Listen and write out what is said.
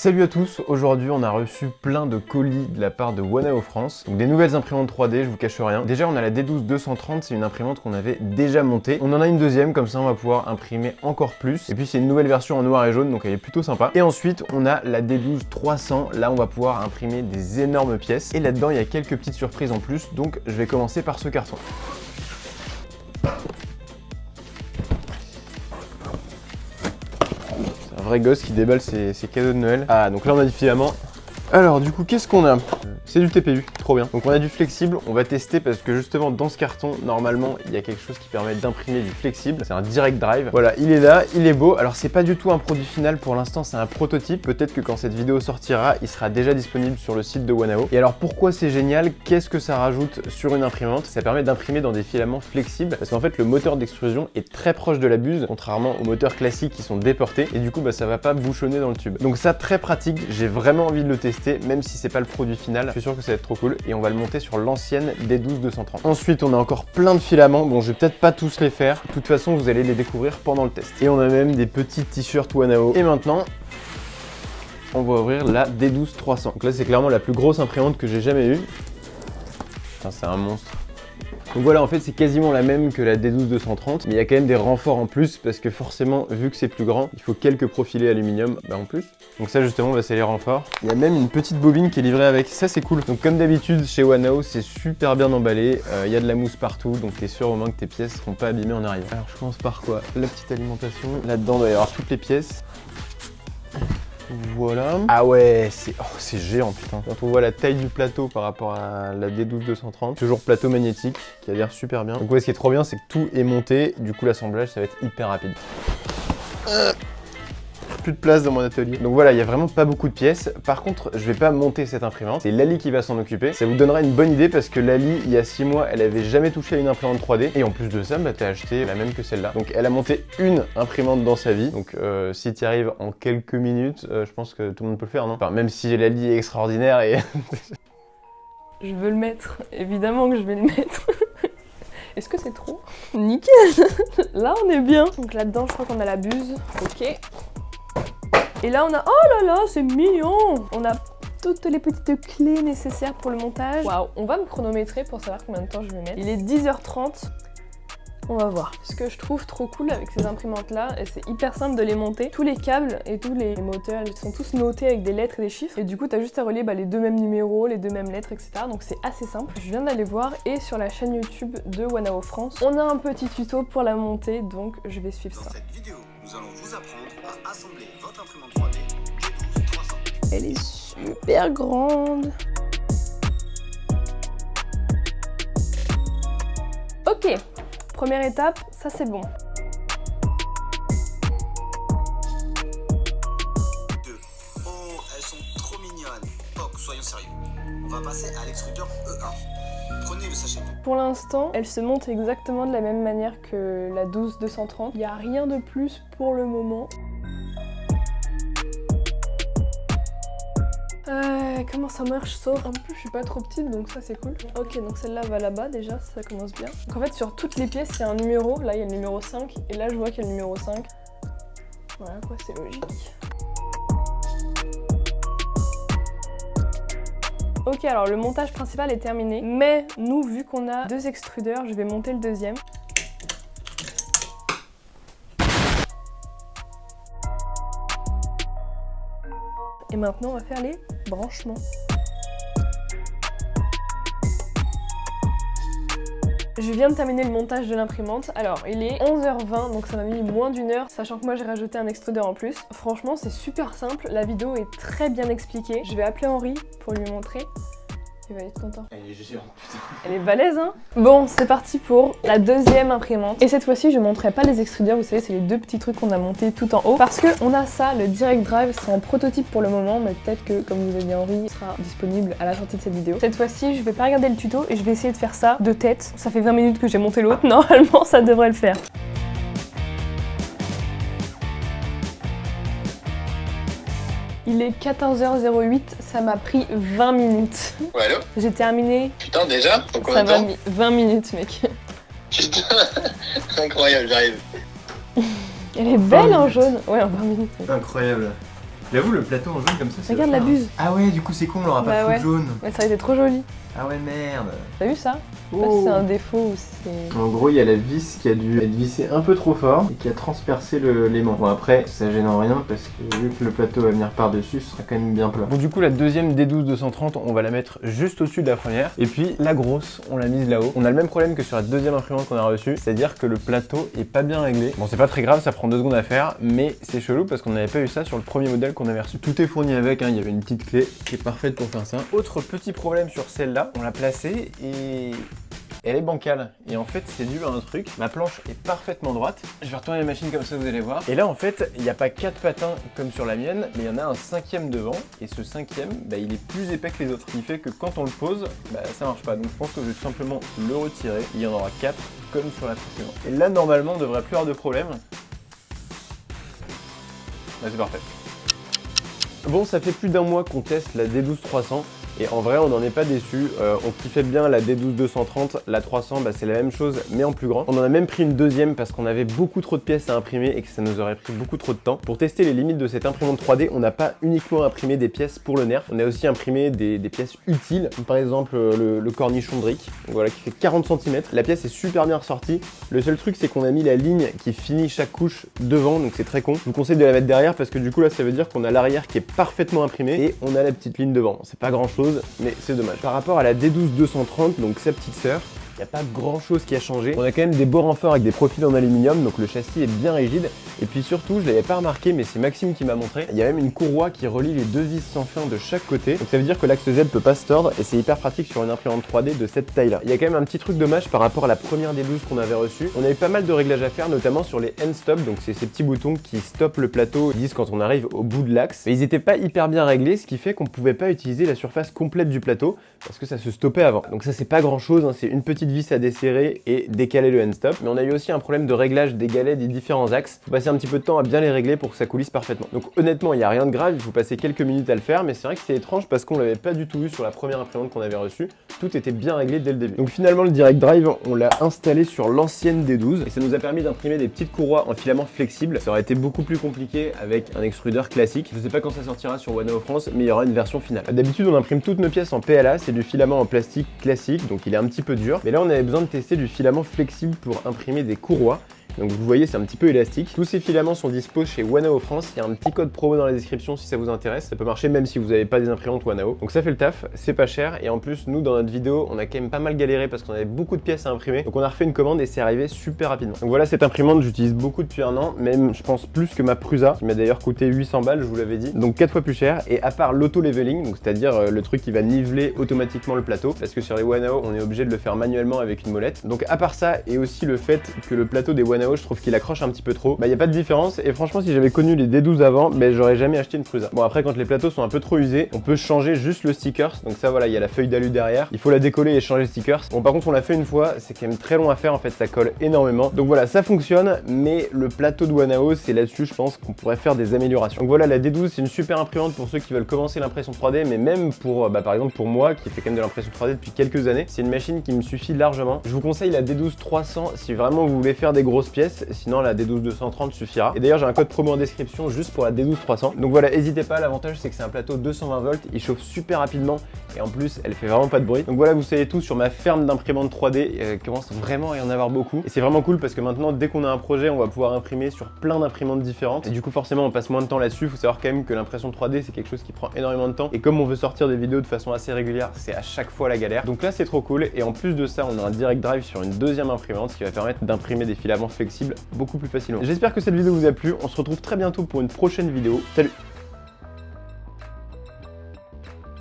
Salut à tous, aujourd'hui on a reçu plein de colis de la part de Wanao France, donc des nouvelles imprimantes 3D, je vous cache rien. Déjà on a la D12-230, c'est une imprimante qu'on avait déjà montée. On en a une deuxième, comme ça on va pouvoir imprimer encore plus. Et puis c'est une nouvelle version en noir et jaune, donc elle est plutôt sympa. Et ensuite on a la D12-300, là on va pouvoir imprimer des énormes pièces. Et là-dedans il y a quelques petites surprises en plus, donc je vais commencer par ce carton. Un vrai gosse qui déballe ses cadeaux de Noël. Ah, donc là on a du filament. Alors du coup, qu'est-ce qu'on a? C'est du TPU, trop bien. Donc on a du flexible, on va tester parce que justement dans ce carton, normalement, il y a quelque chose qui permet d'imprimer du flexible. C'est un direct drive. Voilà, il est là, il est beau. Alors c'est pas du tout un produit final pour l'instant, c'est un prototype. Peut-être que quand cette vidéo sortira, il sera déjà disponible sur le site de Wanao. Et alors pourquoi c'est génial? Qu'est-ce que ça rajoute sur une imprimante? Ça permet d'imprimer dans des filaments flexibles parce qu'en fait le moteur d'extrusion est très proche de la buse, contrairement aux moteurs classiques qui sont déportés. Et du coup, ça va pas bouchonner dans le tube. Donc ça, très pratique. J'ai vraiment envie de le tester, même si c'est pas le produit final. Je suis sûr que ça va être trop cool. Et on va le monter sur l'ancienne D12-230. Ensuite, on a encore plein de filaments. Bon, je vais peut-être pas tous les faire. De toute façon, vous allez les découvrir pendant le test. Et on a même des petits t-shirts Wanao. Et maintenant, on va ouvrir la D12-300. Donc là, c'est clairement la plus grosse imprimante que j'ai jamais eue. Putain, c'est un monstre. Donc voilà, en fait c'est quasiment la même que la D12-230, mais il y a quand même des renforts en plus parce que forcément, vu que c'est plus grand, il faut quelques profilés aluminium en plus. Donc ça justement, c'est les renforts. Il y a même une petite bobine qui est livrée avec, ça c'est cool. Donc comme d'habitude chez Wanao, c'est super bien emballé, il y a de la mousse partout, donc t'es sûr au moins que tes pièces seront pas abîmées en arrivant. Alors je commence par quoi? La petite alimentation, là-dedans il doit y avoir toutes les pièces. Voilà. Ah ouais, c'est géant putain. Quand on voit la taille du plateau par rapport à la D12-230, toujours plateau magnétique qui a l'air super bien. Donc ouais, ce qui est trop bien, c'est que tout est monté, du coup l'assemblage ça va être hyper rapide. Plus de place dans mon atelier. Donc voilà, il y a vraiment pas beaucoup de pièces. Par contre, je vais pas monter cette imprimante. C'est Lali qui va s'en occuper. Ça vous donnera une bonne idée parce que Lali, il y a 6 mois, elle avait jamais touché à une imprimante 3D. Et en plus de ça, t'as acheté la même que celle-là. Donc elle a monté une imprimante dans sa vie. Donc si tu y arrives en quelques minutes, je pense que tout le monde peut le faire, non? Enfin, même si Lali est extraordinaire et... Je veux le mettre. Évidemment que je vais le mettre. Est-ce que c'est trop? Nickel. Là, on est bien. Donc là-dedans, je crois qu'on a la buse. Ok. Et là on a, oh là là, c'est mignon! On a toutes les petites clés nécessaires pour le montage. Waouh, on va me chronométrer pour savoir combien de temps je vais mettre. Il est 10h30. On va voir. Ce que je trouve trop cool avec ces imprimantes là, et c'est hyper simple de les monter. Tous les câbles et tous les moteurs, ils sont tous notés avec des lettres et des chiffres. Et du coup, t'as juste à relier les deux mêmes numéros, les deux mêmes lettres, etc. Donc c'est assez simple. Je viens d'aller voir et sur la chaîne YouTube de Wanao France, on a un petit tuto pour la monter, donc je vais suivre ça. Dans cette vidéo, nous allons vous apprendre à assembler votre imprimante 3D D12-300. Elle est super grande. Ok, première étape, ça c'est bon. Oh, elles sont trop mignonnes. Ok, soyons sérieux. On va passer à l'extrudeur E1. Prenez le sachet. Pour l'instant, elle se monte exactement de la même manière que la 12-230. Il n'y a rien de plus pour le moment. Comment ça marche ça? En plus je suis pas trop petite donc ça c'est cool. Ok, donc celle-là va là-bas déjà, ça commence bien. Donc en fait sur toutes les pièces il y a un numéro, là il y a le numéro 5 et là je vois qu'il y a le numéro 5. Voilà quoi, c'est logique. Ok, alors le montage principal est terminé, mais nous vu qu'on a deux extrudeurs, je vais monter le deuxième. Et maintenant on va faire les branchements. Je viens de terminer le montage de l'imprimante. Alors il est 11h20 donc ça m'a mis moins d'une heure, sachant que moi j'ai rajouté un extrudeur en plus. Franchement c'est super simple, la vidéo est très bien expliquée. Je vais appeler Henri pour lui montrer. Il va être content. Elle est géante, putain. Elle est balèze hein. Bon, c'est parti pour la deuxième imprimante. Et cette fois-ci, je ne montrerai pas les extrudeurs, vous savez, c'est les deux petits trucs qu'on a montés tout en haut. Parce qu'on a ça, le Direct Drive, c'est en prototype pour le moment, mais peut-être que, comme vous avez dit Henri, il sera disponible à la sortie de cette vidéo. Cette fois-ci, je vais pas regarder le tuto et je vais essayer de faire ça de tête. Ça fait 20 minutes que j'ai monté l'autre, normalement ça devrait le faire. Il est 14h08, ça m'a pris 20 minutes. Ouais, allô? J'ai terminé. Putain, déjà? En Ça combien de m'a temps? mis 20 minutes, mec. Putain, incroyable, j'arrive. Elle est belle en jaune. Ouais, en 20 minutes. Incroyable. J'avoue, le plateau en jaune comme ça, c'est Regarde la vachement- buse. Ah ouais, du coup, c'est con, on l'aura Bah pas full ouais. jaune. Ouais, ça aurait été trop joli. Ah ouais, merde. T'as vu ça? Je sais pas Oh. si c'est un défaut ou si c'est... En gros, il y a la vis qui a dû être vissée un peu trop fort et qui a transpercé l'aimant. Bon, après, ça gêne en rien parce que vu que le plateau va venir par-dessus, ce sera quand même bien plat. Bon, du coup, la deuxième D12-230, on va la mettre juste au-dessus de la première. Et puis, la grosse, on l'a mise là-haut. On a le même problème que sur la deuxième imprimante qu'on a reçue, c'est-à-dire que le plateau est pas bien réglé. Bon, c'est pas très grave, ça prend 2 secondes à faire, mais c'est chelou parce qu'on n'avait pas eu ça sur le premier modèle qu'on avait reçu. Tout est fourni avec, hein, il y avait une petite clé qui est parfaite pour faire ça. Autre petit problème sur celle-là, on l'a placée et elle est bancale. Et en fait, c'est dû à un truc. Ma planche est parfaitement droite. Je vais retourner la machine comme ça, vous allez voir. Et là, en fait, il n'y a pas 4 patins comme sur la mienne, mais il y en a un 5e devant. Et ce 5e, bah, il est plus épais que les autres. Ce qui fait que quand on le pose, bah, ça marche pas. Donc je pense que je vais tout simplement le retirer. Il y en aura 4 comme sur la précédente. Et là, normalement, on devrait plus avoir de problème. Bah, c'est parfait. Bon, ça fait plus d'un mois qu'on teste la D12-300 et en vrai on n'en est pas déçu. On kiffait bien la D12-230, la 300 bah, c'est la même chose mais en plus grand. On en a même pris une deuxième parce qu'on avait beaucoup trop de pièces à imprimer et que ça nous aurait pris beaucoup trop de temps. Pour tester les limites de cette imprimante 3D, on n'a pas uniquement imprimé des pièces pour le nerf, on a aussi imprimé des pièces utiles, comme par exemple le cornichon de Rick, voilà, qui fait 40 cm. La pièce est super bien ressortie. Le seul truc c'est qu'on a mis la ligne qui finit chaque couche devant, donc c'est très con. Je vous conseille de la mettre derrière parce que du coup là ça veut dire qu'on a l'arrière qui est parfaitement imprimé et on a la petite ligne devant. C'est pas grand chose mais c'est dommage. Par rapport à la D12-230, donc sa petite sœur, il n'y a pas grand chose qui a changé. On a quand même des beaux renforts avec des profils en aluminium, donc le châssis est bien rigide. Et puis surtout, je l'avais pas remarqué, mais c'est Maxime qui m'a montré, il y a même une courroie qui relie les deux vis sans fin de chaque côté. Donc ça veut dire que l'axe Z peut pas se tordre et c'est hyper pratique sur une imprimante 3D de cette taille-là. Il y a quand même un petit truc dommage par rapport à la première D12 qu'on avait reçue. On a eu pas mal de réglages à faire, notamment sur les end stop, donc c'est ces petits boutons qui stoppent le plateau, ils disent quand on arrive au bout de l'axe. Mais ils étaient pas hyper bien réglés, ce qui fait qu'on pouvait pas utiliser la surface complète du plateau parce que ça se stoppait avant. Donc ça c'est pas grand chose, hein. C'est une petite vis à desserrer et décaler le end stop. Mais on a eu aussi un problème de réglage des galets des différents axes. Faut passer un petit peu de temps à bien les régler pour que ça coulisse parfaitement. Donc honnêtement, il n'y a rien de grave, il faut passer quelques minutes à le faire, mais c'est vrai que c'est étrange parce qu'on l'avait pas du tout vu sur la première imprimante qu'on avait reçue. Tout était bien réglé dès le début. Donc finalement, le Direct Drive, on l'a installé sur l'ancienne D12 et ça nous a permis d'imprimer des petites courroies en filament flexible. Ça aurait été beaucoup plus compliqué avec un extrudeur classique. Je sais pas quand ça sortira sur Wanao France, mais il y aura une version finale. D'habitude, on imprime toutes nos pièces en PLA, c'est du filament en plastique classique, donc il est un petit peu dur. Mais là, on avait besoin de tester du filament flexible pour imprimer des courroies. Donc vous voyez, c'est un petit peu élastique. Tous ces filaments sont dispo chez Wanao France. Il y a un petit code promo dans la description si ça vous intéresse. Ça peut marcher même si vous n'avez pas des imprimantes Wanao. Donc ça fait le taf, c'est pas cher. Et en plus, nous, dans notre vidéo, on a quand même pas mal galéré parce qu'on avait beaucoup de pièces à imprimer. Donc on a refait une commande et c'est arrivé super rapidement. Donc voilà, cette imprimante, j'utilise beaucoup depuis un an. Même, je pense, plus que ma Prusa, qui m'a d'ailleurs coûté 800 balles, je vous l'avais dit. Donc 4 fois plus cher. Et à part l'auto-leveling, donc c'est-à-dire le truc qui va niveler automatiquement le plateau, parce que sur les Wanao, on est obligé de le faire manuellement avec une molette. Donc à part ça, et aussi le fait que le plateau des Wanao, je trouve qu'il accroche un petit peu trop, bah y a pas de différence et franchement si j'avais connu les D12 avant, bah j'aurais jamais acheté une Prusa. Bon après quand les plateaux sont un peu trop usés, on peut changer juste le sticker, donc ça voilà, il y a la feuille d'alu derrière, il faut la décoller et changer le sticker. Bon par contre on l'a fait une fois, c'est quand même très long à faire en fait, ça colle énormément. Donc voilà, ça fonctionne, mais le plateau de Wanao, c'est là-dessus je pense qu'on pourrait faire des améliorations. Donc voilà, la D12 c'est une super imprimante pour ceux qui veulent commencer l'impression 3D, mais même pour par exemple pour moi qui fait quand même de l'impression 3D depuis quelques années, c'est une machine qui me suffit largement. Je vous conseille la D12 300 si vraiment vous voulez faire des grosses pièces, sinon la D12 230 suffira. Et d'ailleurs j'ai un code promo en description juste pour la D12 300. Donc voilà, n'hésitez pas, l'avantage c'est que c'est un plateau 220 volts, il chauffe super rapidement et en plus elle fait vraiment pas de bruit. Donc voilà, vous savez tout sur ma ferme d'imprimantes 3D, il commence vraiment à y en avoir beaucoup. Et c'est vraiment cool parce que maintenant dès qu'on a un projet, on va pouvoir imprimer sur plein d'imprimantes différentes. Et du coup forcément on passe moins de temps là-dessus. Faut savoir quand même que l'impression 3D c'est quelque chose qui prend énormément de temps. Et comme on veut sortir des vidéos de façon assez régulière, c'est à chaque fois la galère. Donc là c'est trop cool. Et en plus de ça, on a un Direct Drive sur une deuxième imprimante qui va permettre d'imprimer des filaments flexibles beaucoup plus facilement. J'espère que cette vidéo vous a plu, on se retrouve très bientôt pour une prochaine vidéo. Salut!